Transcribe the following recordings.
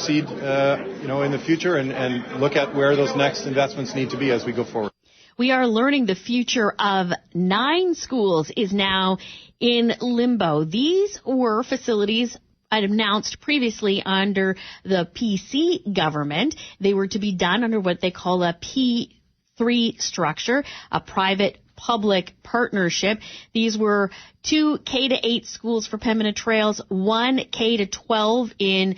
proceed, in the future and look at where those next investments need to be as we go forward. We are learning the future of 9 schools is now in limbo. These were facilities announced previously under the PC government. They were to be done under what they call a P3 structure, a private-public partnership. These were 2 K-8 schools for Pembina Trails, 1 K-12 in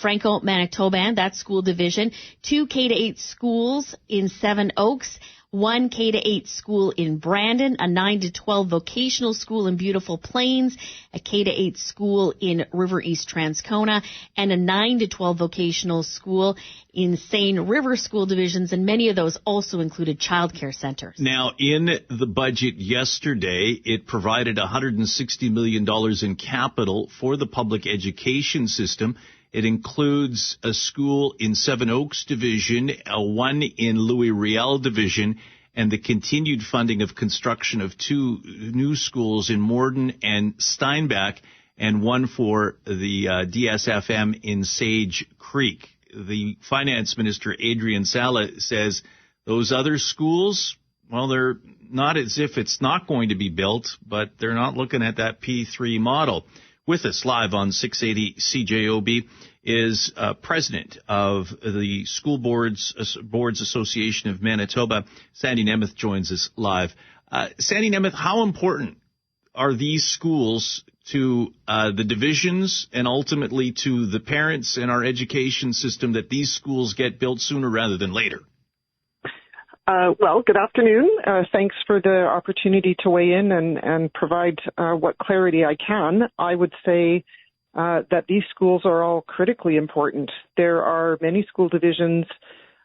Franco, Manitoba, and that school division, 2 K-8 schools in Seven Oaks, 1 K-8 school in Brandon, a 9-12 vocational school in Beautiful Plains, a K-8 school in River East Transcona, and a 9-12 vocational school in Seine River school divisions, and many of those also included childcare centers. Now, in the budget yesterday, it provided $160 million in capital for the public education system. It includes a school in Seven Oaks Division, one in Louis Riel Division, and the continued funding of construction of 2 new schools in Morden and Steinbach, and one for the DSFM in Sage Creek. The Finance Minister, Adrian Sala, says those other schools, well, they're not as if it's not going to be built, but they're not looking at that P3 model. With us live on 680 CJOB is President of the School Boards Association of Manitoba. Sandy Nemeth joins us live. Sandy Nemeth, how important are these schools to the divisions and ultimately to the parents in our education system that these schools get built sooner rather than later? Well, good afternoon. Thanks for the opportunity to weigh in and provide what clarity I can. I would say that these schools are all critically important. There are many school divisions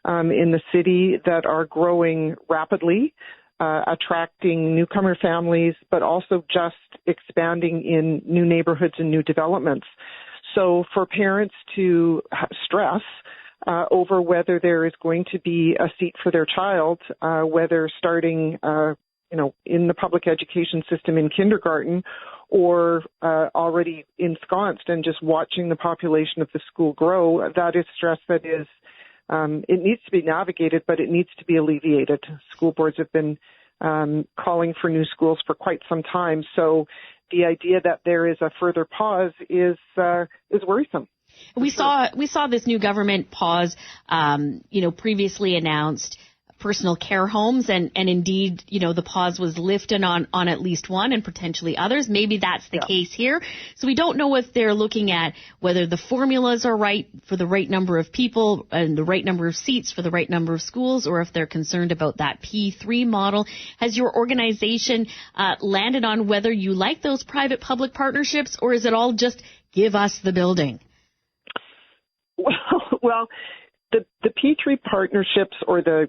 in the city that are growing rapidly, attracting newcomer families, but also just expanding in new neighborhoods and new developments. So for parents to stress over whether there is going to be a seat for their child, whether starting, in the public education system in kindergarten or already ensconced and just watching the population of the school grow, that is stress that is, it needs to be navigated, but it needs to be alleviated. School boards have been calling for new schools for quite some time. So the idea that there is a further pause is worrisome. We saw this new government pause, previously announced personal care homes, and indeed, the pause was lifted on at least one and potentially others. Maybe that's the case here. So we don't know if they're looking at whether the formulas are right for the right number of people and the right number of seats for the right number of schools, or if they're concerned about that P3 model. Has your organization landed on whether you like those private-public partnerships, or is it all just give us the building? Well, the P3 partnerships or the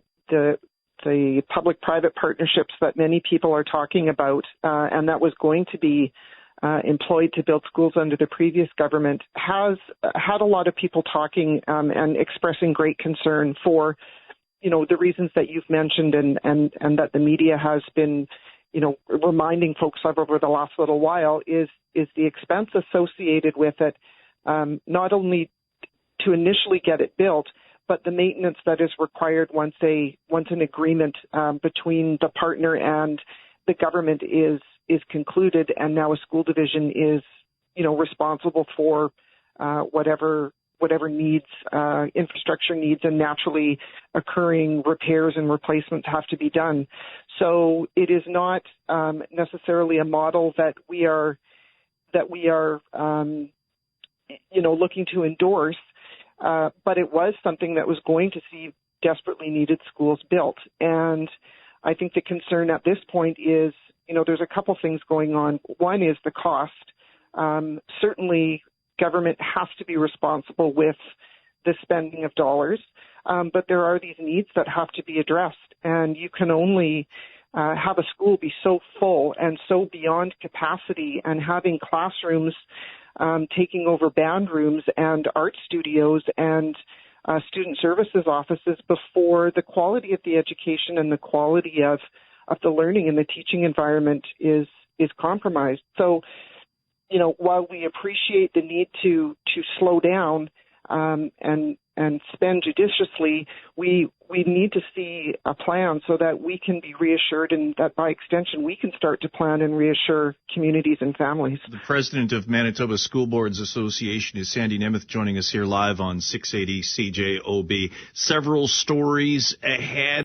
public-private partnerships that many people are talking about, and that was going to be employed to build schools under the previous government, has had a lot of people talking and expressing great concern for, the reasons that you've mentioned and that the media has been, reminding folks of over the last little while is the expense associated with it, not only to initially get it built, but the maintenance that is required once an agreement between the partner and the government is concluded, and now a school division is, responsible for whatever needs, infrastructure needs, and naturally occurring repairs and replacements have to be done. So it is not necessarily a model that we are looking to endorse. But it was something that was going to see desperately needed schools built. And I think the concern at this point is, there's a couple things going on. One is the cost. Certainly, government has to be responsible with the spending of dollars, but there are these needs that have to be addressed. And you can only have a school be so full and so beyond capacity, and having classrooms taking over band rooms and art studios and student services offices before the quality of the education and the quality of the learning and the teaching environment is compromised. So, while we appreciate the need to slow down, and spend judiciously, we need to see a plan so that we can be reassured, and that by extension we can start to plan and reassure communities and families. The president of Manitoba School Boards Association is Sandy Nemeth, joining us here live on 680 CJOB. Several stories ahead.